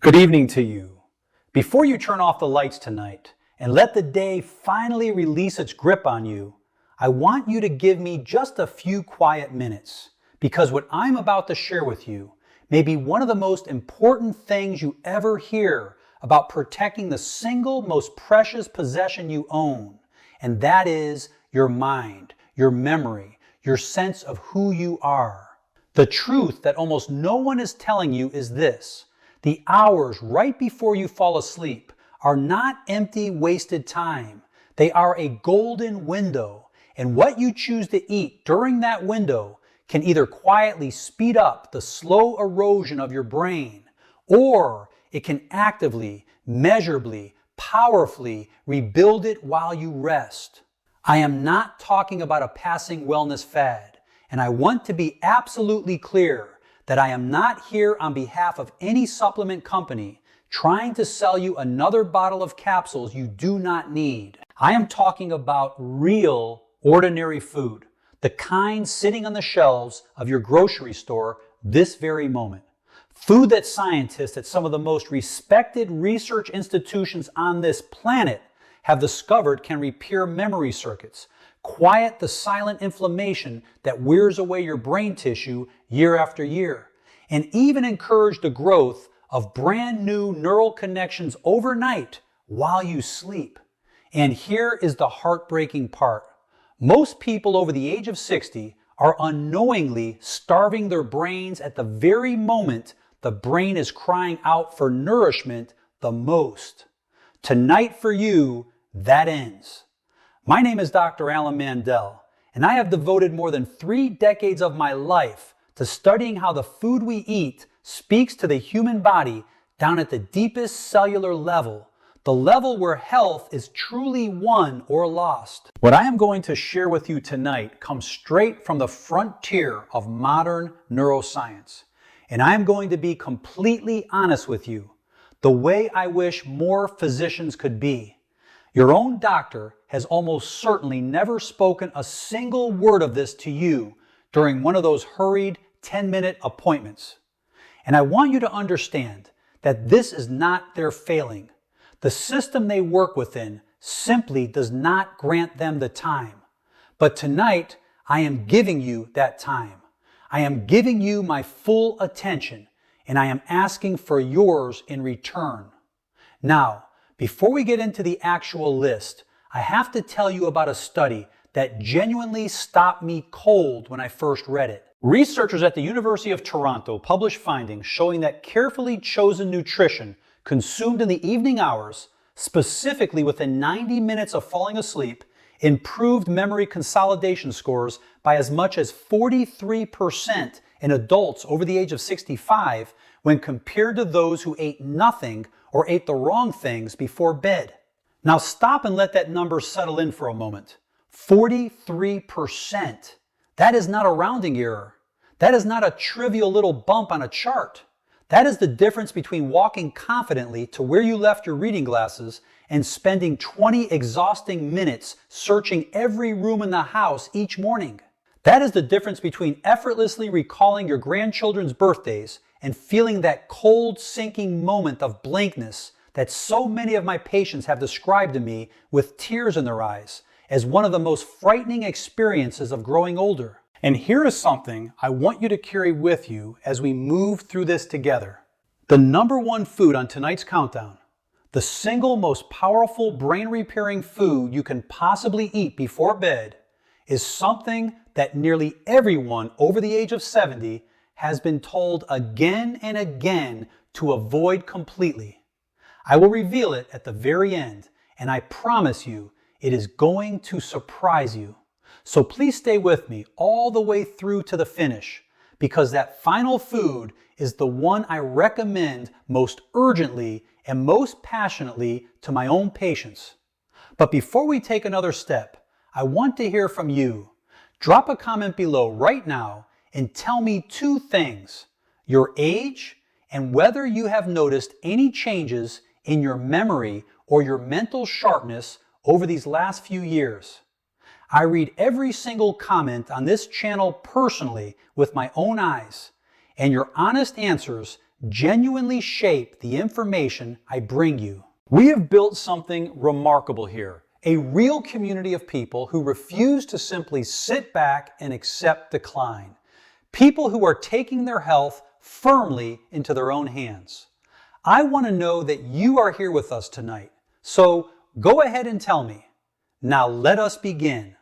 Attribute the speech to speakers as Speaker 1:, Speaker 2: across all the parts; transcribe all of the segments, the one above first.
Speaker 1: Good evening to you. Before you turn off the lights tonight and let the day finally release its grip on you, I want you to give me just a few quiet minutes, because what I'm about to share with you may be one of the most important things you ever hear about protecting the single most precious possession you own, and that is your mind, your memory, your sense of who you are. The truth that almost no one is telling you is this: the hours right before you fall asleep are not empty, wasted time. They are a golden window, and what you choose to eat during that window can either quietly speed up the slow erosion of your brain, or it can actively, measurably, powerfully rebuild it while you rest. I am not talking about a passing wellness fad, and I want to be absolutely clear that I am not here on behalf of any supplement company trying to sell you another bottle of capsules you do not need. I am talking about real, ordinary food, the kind sitting on the shelves of your grocery store this very moment. Food that scientists at some of the most respected research institutions on this planet have discovered can repair memory circuits, quiet the silent inflammation that wears away your brain tissue year after year, and even encourage the growth of brand new neural connections overnight while you sleep. And here is the heartbreaking part. Most people over the age of 60 are unknowingly starving their brains at the very moment the brain is crying out for nourishment the most. Tonight for you, that ends. My name is Dr. Alan Mandell, and I have devoted more than 3 decades of my life to studying how the food we eat speaks to the human body down at the deepest cellular level, the level where health is truly won or lost. What I am going to share with you tonight comes straight from the frontier of modern neuroscience, and I am going to be completely honest with you, the way I wish more physicians could be. Your own doctor has almost certainly never spoken a single word of this to you during one of those hurried 10-minute appointments. And I want you to understand that this is not their failing. The system they work within simply does not grant them the time. But tonight, I am giving you that time. I am giving you my full attention, and I am asking for yours in return. Now, before we get into the actual list, I have to tell you about a study that genuinely stopped me cold when I first read it. Researchers at the University of Toronto published findings showing that carefully chosen nutrition consumed in the evening hours, specifically within 90 minutes of falling asleep, improved memory consolidation scores by as much as 43% in adults over the age of 65 when compared to those who ate nothing or ate the wrong things before bed. Now stop and let that number settle in for a moment. 43%. That is not a rounding error. That is not a trivial little bump on a chart. That is the difference between walking confidently to where you left your reading glasses and spending 20 exhausting minutes searching every room in the house each morning. That is the difference between effortlessly recalling your grandchildren's birthdays and feeling that cold, sinking moment of blankness that so many of my patients have described to me with tears in their eyes as one of the most frightening experiences of growing older. And here is something I want you to carry with you as we move through this together. The number one food on tonight's countdown, the single most powerful brain-repairing food you can possibly eat before bed, is something that nearly everyone over the age of 70 has been told again and again to avoid completely. I will reveal it at the very end, and I promise you it is going to surprise you. So please stay with me all the way through to the finish, because that final food is the one I recommend most urgently and most passionately to my own patients. But before we take another step, I want to hear from you. Drop a comment below right now and tell me 2 things: your age and whether you have noticed any changes in your memory or your mental sharpness over these last few years. I read every single comment on this channel personally with my own eyes, and your honest answers genuinely shape the information I bring you. We have built something remarkable here, a real community of people who refuse to simply sit back and accept decline. People who are taking their health firmly into their own hands. I want to know that you are here with us tonight, so go ahead and tell me. Now let us begin.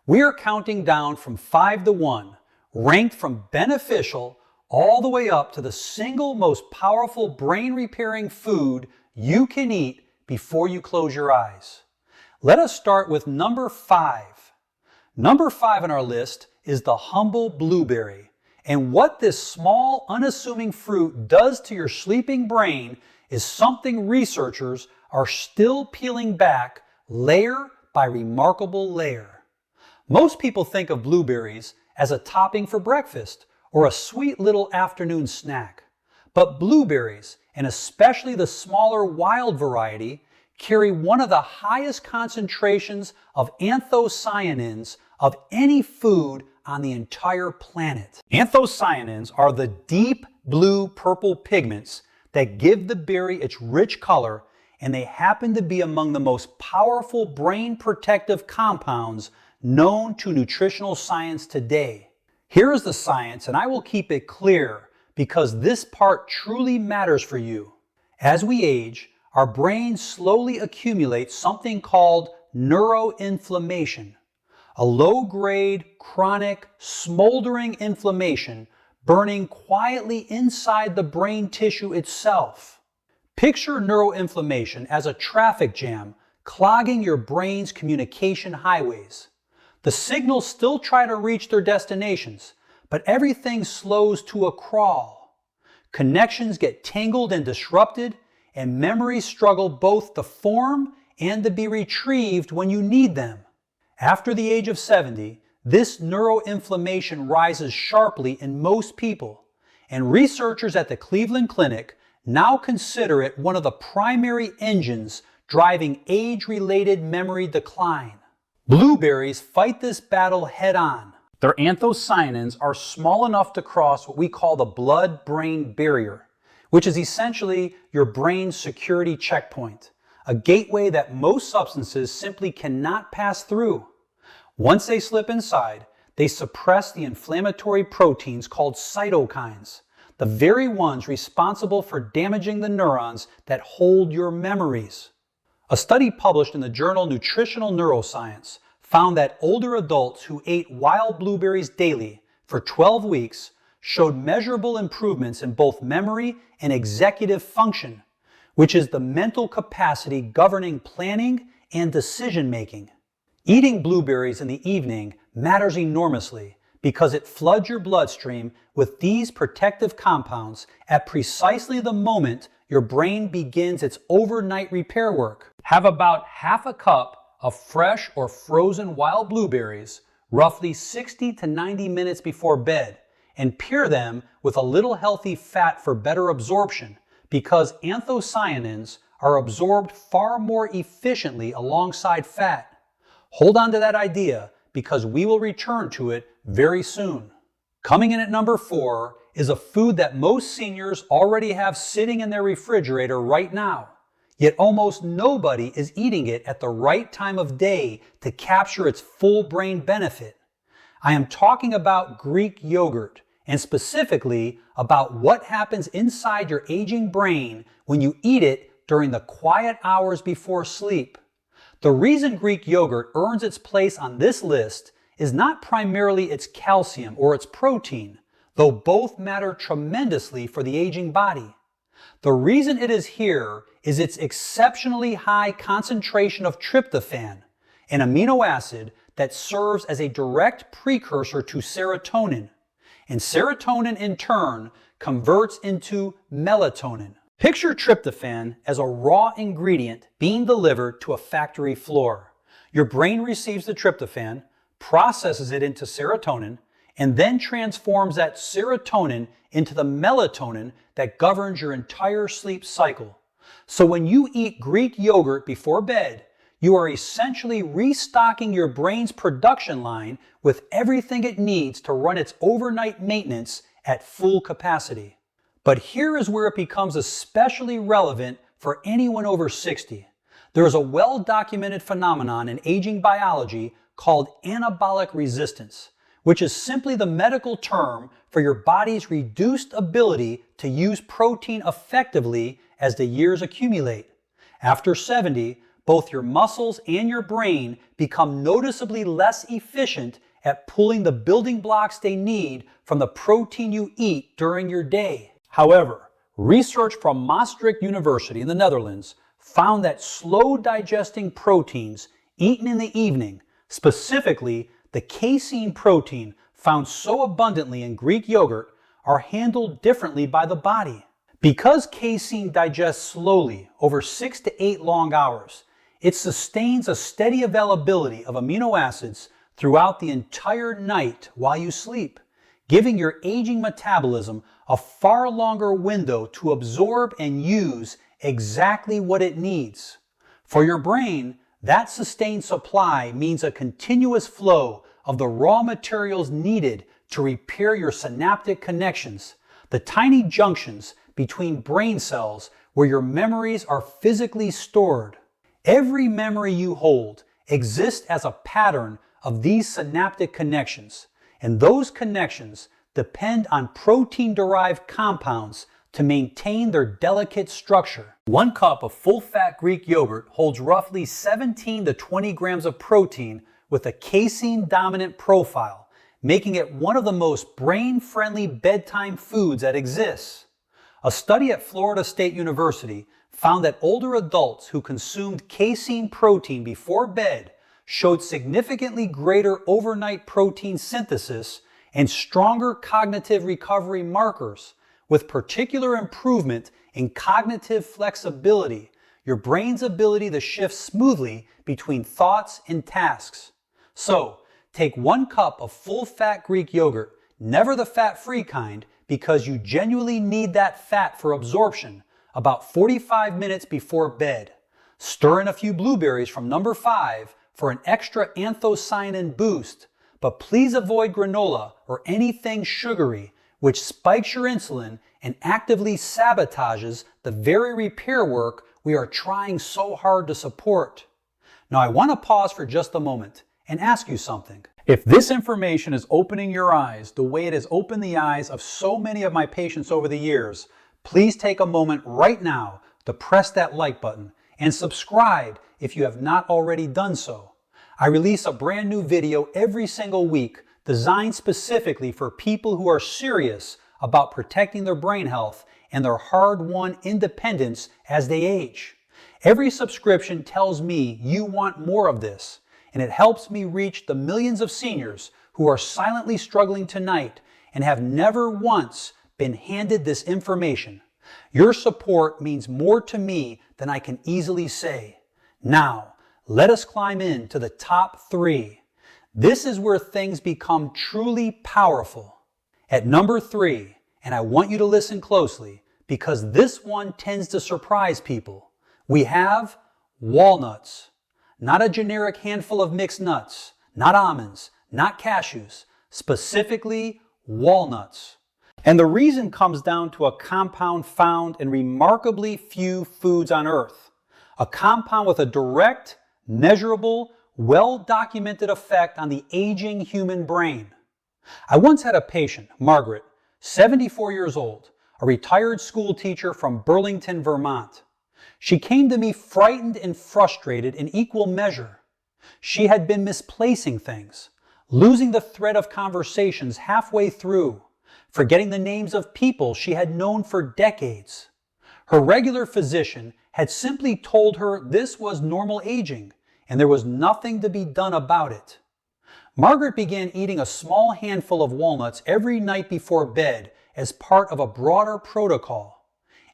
Speaker 1: We are counting down from 5 to 1, ranked from beneficial all the way up to the single most powerful brain-repairing food you can eat before you close your eyes. Let us start with number 5. Number 5 on our list is the humble blueberry. And what this small, unassuming fruit does to your sleeping brain is something researchers are still peeling back layer by remarkable layer. Most people think of blueberries as a topping for breakfast or a sweet little afternoon snack. But blueberries, and especially the smaller wild variety, carry one of the highest concentrations of anthocyanins of any food on the entire planet. Anthocyanins are the deep blue-purple pigments that give the berry its rich color, and they happen to be among the most powerful brain protective compounds known to nutritional science today. Here is the science, and I will keep it clear because this part truly matters for you. As we age, our brains slowly accumulate something called neuroinflammation, a low-grade, chronic, smoldering inflammation burning quietly inside the brain tissue itself. Picture neuroinflammation as a traffic jam clogging your brain's communication highways. The signals still try to reach their destinations, but everything slows to a crawl. Connections get tangled and disrupted, and memories struggle both to form and to be retrieved when you need them. After the age of 70, this neuroinflammation rises sharply in most people, and researchers at the Cleveland Clinic now consider it one of the primary engines driving age-related memory decline. Blueberries fight this battle head-on. Their anthocyanins are small enough to cross what we call the blood-brain barrier, which is essentially your brain's security checkpoint, a gateway that most substances simply cannot pass through. Once they slip inside, they suppress the inflammatory proteins called cytokines, the very ones responsible for damaging the neurons that hold your memories. A study published in the journal Nutritional Neuroscience found that older adults who ate wild blueberries daily for 12 weeks showed measurable improvements in both memory and executive function, which is the mental capacity governing planning and decision-making. Eating blueberries in the evening matters enormously because it floods your bloodstream with these protective compounds at precisely the moment your brain begins its overnight repair work. Have about half a cup of fresh or frozen wild blueberries roughly 60 to 90 minutes before bed and pair them with a little healthy fat for better absorption because anthocyanins are absorbed far more efficiently alongside fat. Hold on to that idea because we will return to it very soon. Coming in at number 4 is a food that most seniors already have sitting in their refrigerator right now, yet almost nobody is eating it at the right time of day to capture its full brain benefit. I am talking about Greek yogurt, and specifically about what happens inside your aging brain when you eat it during the quiet hours before sleep. The reason Greek yogurt earns its place on this list is not primarily its calcium or its protein, though both matter tremendously for the aging body. The reason it is here is its exceptionally high concentration of tryptophan, an amino acid that serves as a direct precursor to serotonin, and serotonin in turn converts into melatonin. Picture tryptophan as a raw ingredient being delivered to a factory floor. Your brain receives the tryptophan, processes it into serotonin, and then transforms that serotonin into the melatonin that governs your entire sleep cycle. So when you eat Greek yogurt before bed, you are essentially restocking your brain's production line with everything it needs to run its overnight maintenance at full capacity. But here is where it becomes especially relevant for anyone over 60. There is a well-documented phenomenon in aging biology called anabolic resistance, which is simply the medical term for your body's reduced ability to use protein effectively as the years accumulate. After 70, both your muscles and your brain become noticeably less efficient at pulling the building blocks they need from the protein you eat during your day. However, research from Maastricht University in the Netherlands found that slow digesting proteins eaten in the evening, specifically the casein protein found so abundantly in Greek yogurt, are handled differently by the body. Because casein digests slowly over 6 to 8 long hours, it sustains a steady availability of amino acids throughout the entire night while you sleep, giving your aging metabolism a far longer window to absorb and use exactly what it needs. For your brain, that sustained supply means a continuous flow of the raw materials needed to repair your synaptic connections, the tiny junctions between brain cells where your memories are physically stored. Every memory you hold exists as a pattern of these synaptic connections, and those connections depend on protein-derived compounds to maintain their delicate structure. 1 cup of full-fat Greek yogurt holds roughly 17 to 20 grams of protein with a casein-dominant profile, making it one of the most brain-friendly bedtime foods that exists. A study at Florida State University found that older adults who consumed casein protein before bed showed significantly greater overnight protein synthesis and stronger cognitive recovery markers, with particular improvement in cognitive flexibility, your brain's ability to shift smoothly between thoughts and tasks. So, take 1 cup of full-fat Greek yogurt, never the fat-free kind, because you genuinely need that fat for absorption, about 45 minutes before bed. Stir in a few blueberries from number 5 for an extra anthocyanin boost, but please avoid granola or anything sugary, which spikes your insulin and actively sabotages the very repair work we are trying so hard to support. Now I want to pause for just a moment and ask you something. If this information is opening your eyes the way it has opened the eyes of so many of my patients over the years, please take a moment right now to press that like button and subscribe if you have not already done so. I release a brand new video every single week designed specifically for people who are serious about protecting their brain health and their hard-won independence as they age. Every subscription tells me you want more of this, and it helps me reach the millions of seniors who are silently struggling tonight and have never once been handed this information. Your support means more to me than I can easily say. Now, let us climb into the top 3. This is where things become truly powerful. At number 3, and I want you to listen closely because this one tends to surprise people, we have walnuts. Not a generic handful of mixed nuts, not almonds, not cashews, specifically walnuts. And the reason comes down to a compound found in remarkably few foods on Earth. A compound with a direct, measurable, well-documented effect on the aging human brain. I once had a patient, Margaret, 74 years old, a retired school teacher from Burlington, Vermont. She came to me frightened and frustrated in equal measure. She had been misplacing things, losing the thread of conversations halfway through, forgetting the names of people she had known for decades. Her regular physician had simply told her this was normal aging, and there was nothing to be done about it. Margaret began eating a small handful of walnuts every night before bed as part of a broader protocol.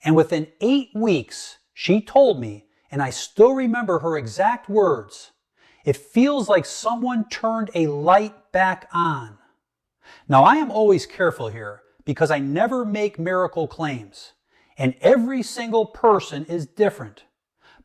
Speaker 1: And within 8 weeks, she told me, and I still remember her exact words, "It feels like someone turned a light back on." Now, I am always careful here because I never make miracle claims, and every single person is different.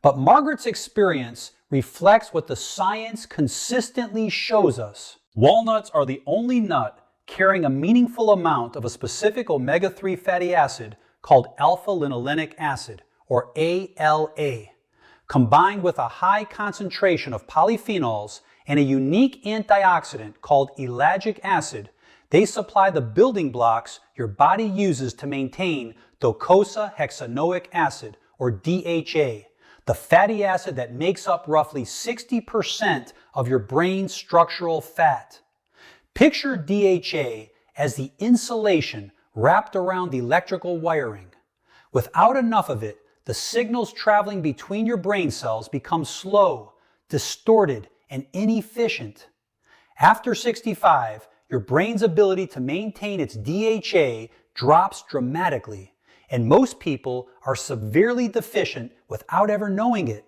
Speaker 1: But Margaret's experience reflects what the science consistently shows us. Walnuts are the only nut carrying a meaningful amount of a specific omega-3 fatty acid called alpha-linolenic acid, or ALA. Combined with a high concentration of polyphenols and a unique antioxidant called ellagic acid, they supply the building blocks your body uses to maintain docosahexaenoic acid, or DHA, the fatty acid that makes up roughly 60% of your brain's structural fat. Picture DHA as the insulation wrapped around electrical wiring. Without enough of it, the signals traveling between your brain cells become slow, distorted, and inefficient. After 65, your brain's ability to maintain its DHA drops dramatically, and most people are severely deficient without ever knowing it.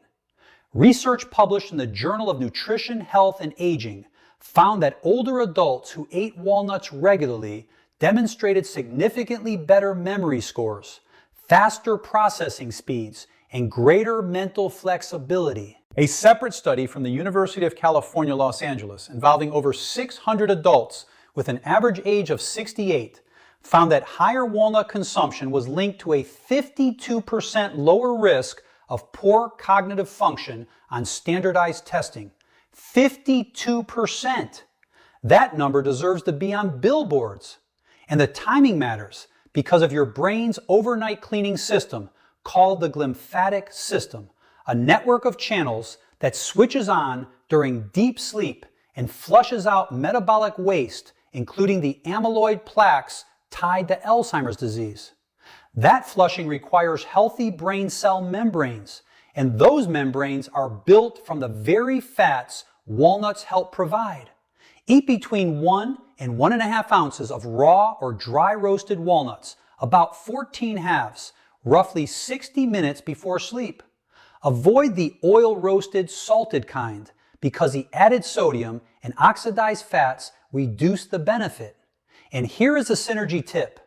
Speaker 1: Research published in the Journal of Nutrition, Health, and Aging found that older adults who ate walnuts regularly demonstrated significantly better memory scores, faster processing speeds, and greater mental flexibility. A separate study from the University of California, Los Angeles, involving over 600 adults with an average age of 68, found that higher walnut consumption was linked to a 52% lower risk of poor cognitive function on standardized testing. 52%! That number deserves to be on billboards. And the timing matters because of your brain's overnight cleaning system called the glymphatic system, a network of channels that switches on during deep sleep and flushes out metabolic waste, including the amyloid plaques tied to Alzheimer's disease. That flushing requires healthy brain cell membranes, and those membranes are built from the very fats walnuts help provide. Eat between 1 and 1.5 ounces of raw or dry roasted walnuts, about 14 halves, roughly 60 minutes before sleep. Avoid the oil roasted salted kind because the added sodium and oxidized fats reduce the benefit. And here is a synergy tip.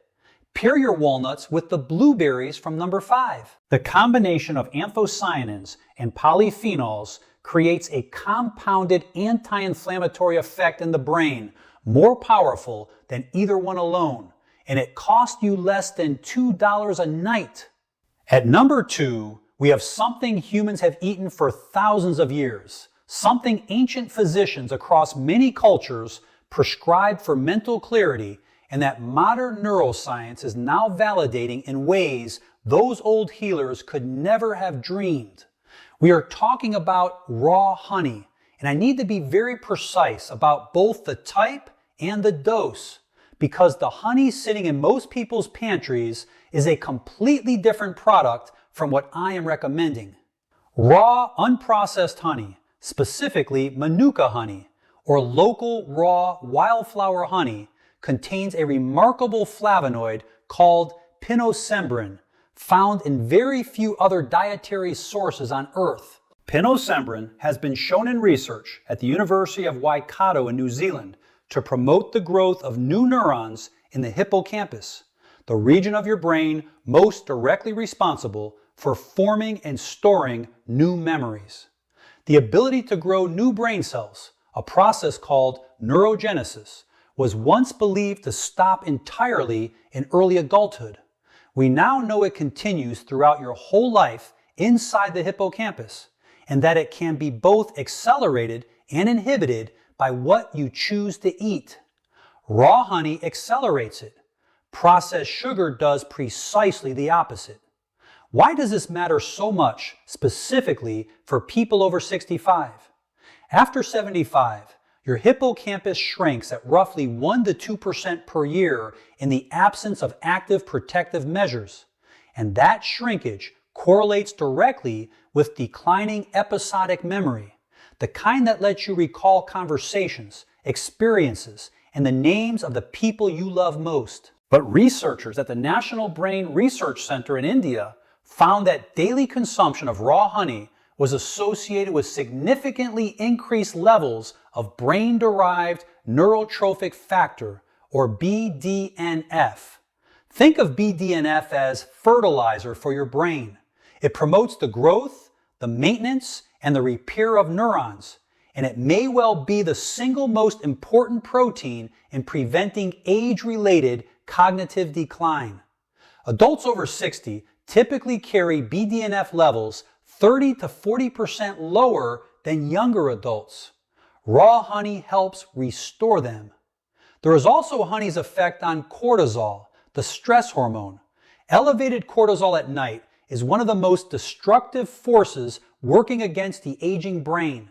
Speaker 1: Pair your walnuts with the blueberries from number 5. The combination of anthocyanins and polyphenols creates a compounded anti-inflammatory effect in the brain, more powerful than either one alone, and it costs you less than $2 a night. At number 2, we have something humans have eaten for thousands of years, something ancient physicians across many cultures prescribed for mental clarity, and that modern neuroscience is now validating in ways those old healers could never have dreamed. We are talking about raw honey, and I need to be very precise about both the type and the dose, because the honey sitting in most people's pantries is a completely different product from what I am recommending. Raw, unprocessed honey, specifically Manuka honey, or local raw wildflower honey, contains a remarkable flavonoid called pinosembrin, found in very few other dietary sources on Earth. Pinosembrin has been shown in research at the University of Waikato in New Zealand to promote the growth of new neurons in the hippocampus, the region of your brain most directly responsible for forming and storing new memories. The ability to grow new brain cells, a process called neurogenesis, was once believed to stop entirely in early adulthood. We now know it continues throughout your whole life inside the hippocampus, and that it can be both accelerated and inhibited by what you choose to eat. Raw honey accelerates it. Processed sugar does precisely the opposite. Why does this matter so much, specifically for people over 65? After 75, your hippocampus shrinks at roughly 1 to 2% per year in the absence of active protective measures, and that shrinkage correlates directly with declining episodic memory, the kind that lets you recall conversations, experiences, and the names of the people you love most. But researchers at the National Brain Research Center in India found that daily consumption of raw honey was associated with significantly increased levels of brain-derived neurotrophic factor, or BDNF. Think of BDNF as fertilizer for your brain. It promotes the growth, the maintenance, and the repair of neurons, and it may well be the single most important protein in preventing age-related cognitive decline. Adults over 60 typically carry BDNF levels 30 to 40% lower than younger adults. Raw honey helps restore them. There is also honey's effect on cortisol, the stress hormone. Elevated cortisol at night is one of the most destructive forces working against the aging brain.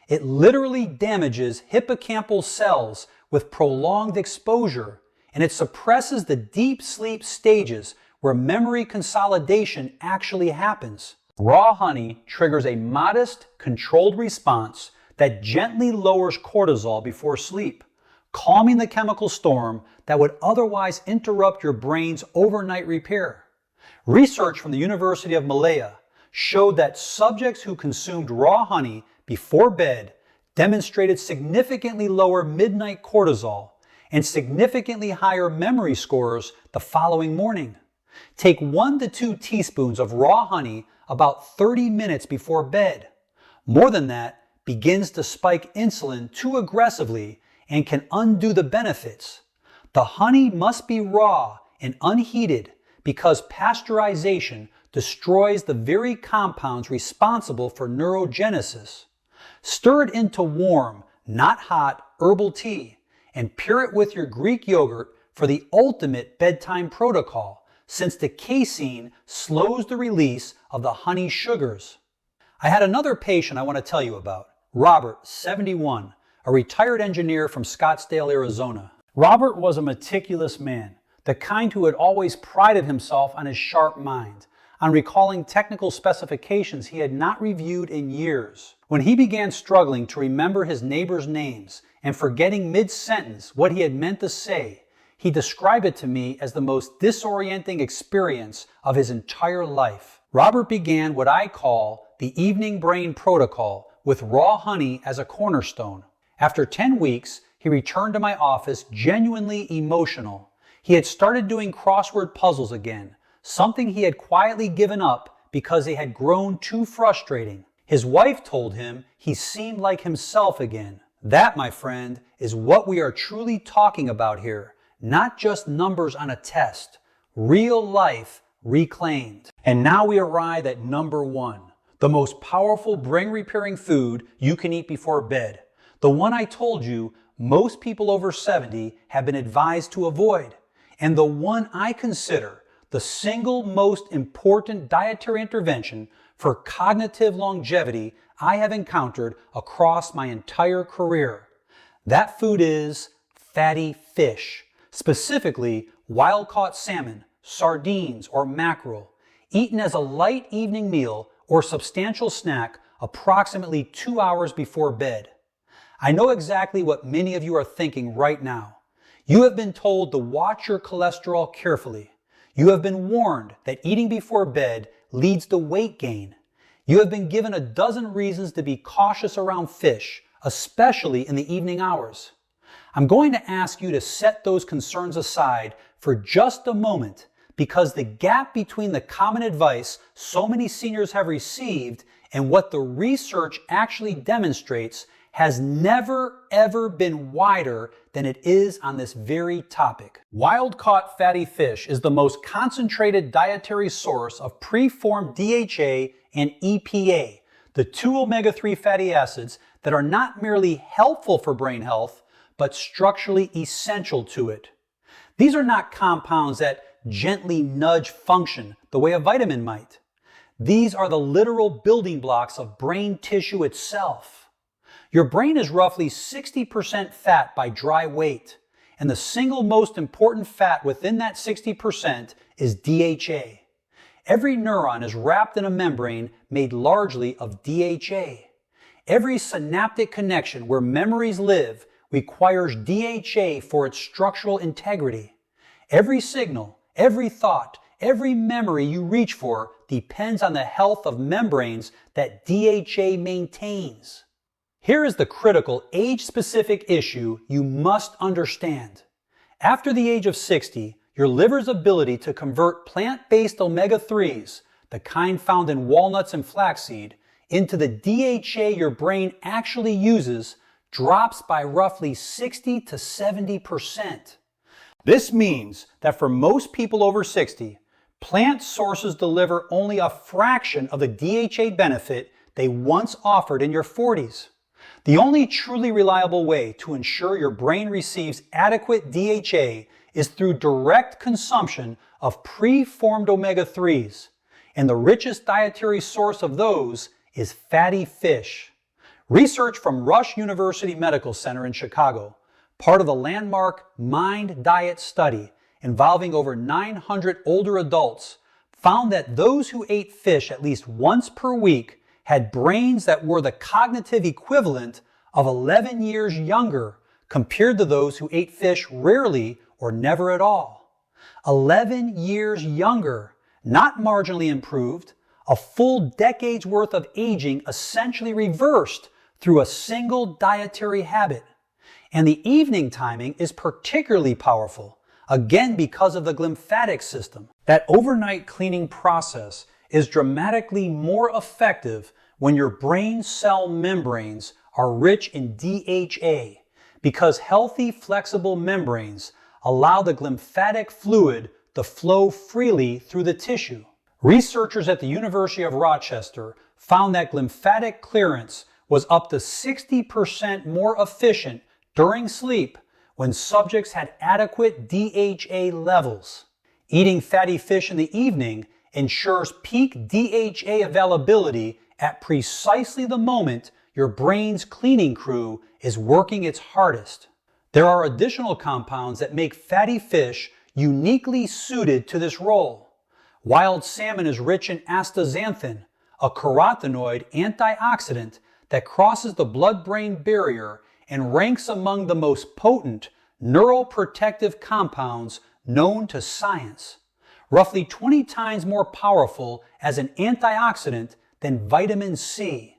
Speaker 1: It literally damages hippocampal cells with prolonged exposure, and it suppresses the deep sleep stages where memory consolidation actually happens. Raw honey triggers a modest, controlled response that gently lowers cortisol before sleep, calming the chemical storm that would otherwise interrupt your brain's overnight repair. Research from the University of Malaya showed that subjects who consumed raw honey before bed demonstrated significantly lower midnight cortisol and significantly higher memory scores the following morning. Take 1 to 2 teaspoons of raw honey about 30 minutes before bed. More than that begins to spike insulin too aggressively and can undo the benefits. The honey must be raw and unheated because pasteurization destroys the very compounds responsible for neurogenesis. Stir it into warm, not hot, herbal tea and pair it with your Greek yogurt for the ultimate bedtime protocol, since the casein slows the release of the honey sugars. I had another patient I want to tell you about, Robert, 71, a retired engineer from Scottsdale, Arizona. Robert was a meticulous man, the kind who had always prided himself on his sharp mind, on recalling technical specifications he had not reviewed in years. When he began struggling to remember his neighbors' names and forgetting mid-sentence what he had meant to say, he described it to me as the most disorienting experience of his entire life. Robert began what I call the evening brain protocol with raw honey as a cornerstone. After 10 weeks, he returned to my office genuinely emotional. He had started doing crossword puzzles again, something he had quietly given up because they had grown too frustrating. His wife told him he seemed like himself again. That, my friend, is what we are truly talking about here, not just numbers on a test. Real life reclaimed. And now we arrive at number 1, the most powerful brain-repairing food you can eat before bed. The one I told you most people over 70 have been advised to avoid, and the one I consider the single most important dietary intervention for cognitive longevity I have encountered across my entire career. That food is fatty fish, specifically wild-caught salmon, sardines, or mackerel, eaten as a light evening meal or substantial snack approximately 2 hours before bed. I know exactly what many of you are thinking right now. You have been told to watch your cholesterol carefully. You have been warned that eating before bed leads to weight gain. You have been given a dozen reasons to be cautious around fish, especially in the evening hours. I'm going to ask you to set those concerns aside for just a moment, because the gap between the common advice so many seniors have received and what the research actually demonstrates has never ever been wider than it is on this very topic. Wild-caught fatty fish is the most concentrated dietary source of preformed DHA and EPA, the 2 omega-3 fatty acids that are not merely helpful for brain health, but structurally essential to it. These are not compounds that gently nudge function the way a vitamin might. These are the literal building blocks of brain tissue itself. Your brain is roughly 60% fat by dry weight, and the single most important fat within that 60% is DHA. Every neuron is wrapped in a membrane made largely of DHA. Every synaptic connection where memories live requires DHA for its structural integrity. Every signal, every thought, every memory you reach for depends on the health of membranes that DHA maintains. Here is the critical age-specific issue you must understand. After the age of 60, your liver's ability to convert plant-based omega-3s, the kind found in walnuts and flaxseed, into the DHA your brain actually uses drops by roughly 60 to 70%. This means that for most people over 60, Plant sources deliver only a fraction of the DHA benefit they once offered in your 40s. The only truly reliable way to ensure your brain receives adequate DHA is through direct consumption of pre-formed omega-3s, and the richest dietary source of those is fatty fish. Research from Rush University Medical Center in Chicago, part of the landmark MIND Diet study involving over 900 older adults, found that those who ate fish at least once per week had brains that were the cognitive equivalent of 11 years younger compared to those who ate fish rarely or never at all. 11 years younger, not marginally improved, a full decade's worth of aging essentially reversed through a single dietary habit. And the evening timing is particularly powerful, again because of the glymphatic system. That overnight cleaning process is dramatically more effective when your brain cell membranes are rich in DHA, because healthy, flexible membranes allow the glymphatic fluid to flow freely through the tissue. Researchers at the University of Rochester found that glymphatic clearance was up to 60% more efficient during sleep when subjects had adequate DHA levels. Eating fatty fish in the evening ensures peak DHA availability at precisely the moment your brain's cleaning crew is working its hardest. There are additional compounds that make fatty fish uniquely suited to this role. Wild salmon is rich in astaxanthin, a carotenoid antioxidant that crosses the blood-brain barrier and ranks among the most potent neuroprotective compounds known to science. Roughly 20 times more powerful as an antioxidant than vitamin C.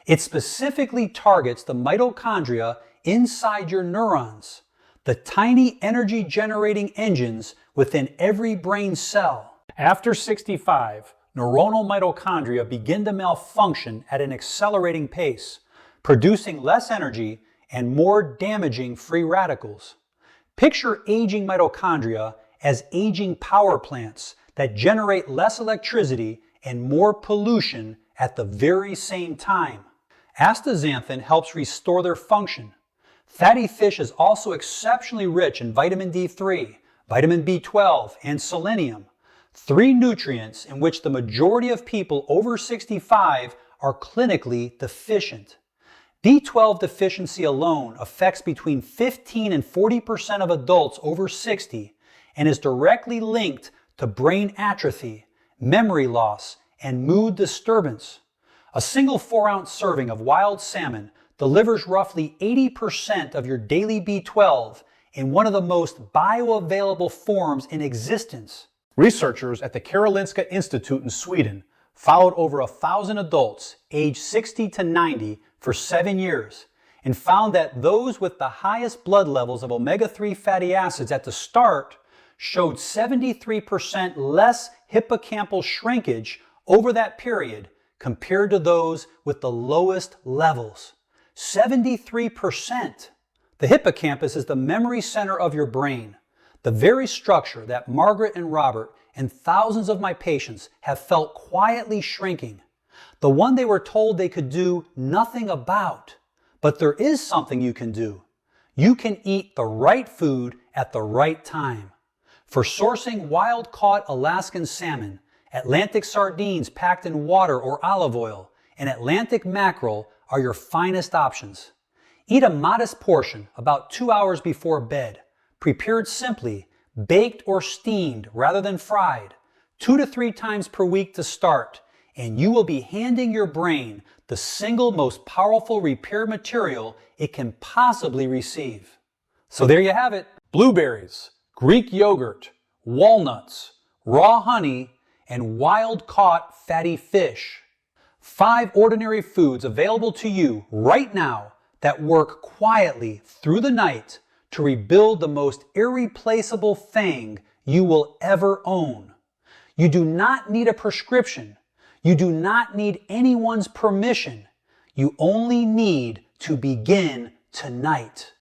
Speaker 1: It specifically targets the mitochondria inside your neurons, the tiny energy-generating engines within every brain cell. After 65, neuronal mitochondria begin to malfunction at an accelerating pace, producing less energy and more damaging free radicals. Picture aging mitochondria as aging power plants that generate less electricity and more pollution at the very same time. Astaxanthin helps restore their function. Fatty fish is also exceptionally rich in vitamin D3, vitamin B12, and selenium, 3 nutrients in which the majority of people over 65 are clinically deficient. B12 deficiency alone affects between 15 and 40% of adults over 60 and is directly linked to brain atrophy, memory loss, and mood disturbance. A single 4-ounce serving of wild salmon delivers roughly 80% of your daily B12 in one of the most bioavailable forms in existence. Researchers at the Karolinska Institute in Sweden followed over 1,000 adults aged 60 to 90 for 7 years and found that those with the highest blood levels of omega-3 fatty acids at the start showed 73% less hippocampal shrinkage over that period compared to those with the lowest levels. 73%! The hippocampus is the memory center of your brain, the very structure that Margaret and Robert and thousands of my patients have felt quietly shrinking, the one they were told they could do nothing about. But there is something you can do. You can eat the right food at the right time. For sourcing wild-caught Alaskan salmon, Atlantic sardines packed in water or olive oil, and Atlantic mackerel are your finest options. Eat a modest portion about 2 hours before bed, prepared simply, baked or steamed rather than fried, 2 to 3 times per week to start, and you will be handing your brain the single most powerful repair material it can possibly receive. So there you have it. Blueberries, Greek yogurt, walnuts, raw honey, and wild-caught fatty fish. 5 ordinary foods available to you right now that work quietly through the night to rebuild the most irreplaceable thing you will ever own. You do not need a prescription. You do not need anyone's permission. You only need to begin tonight.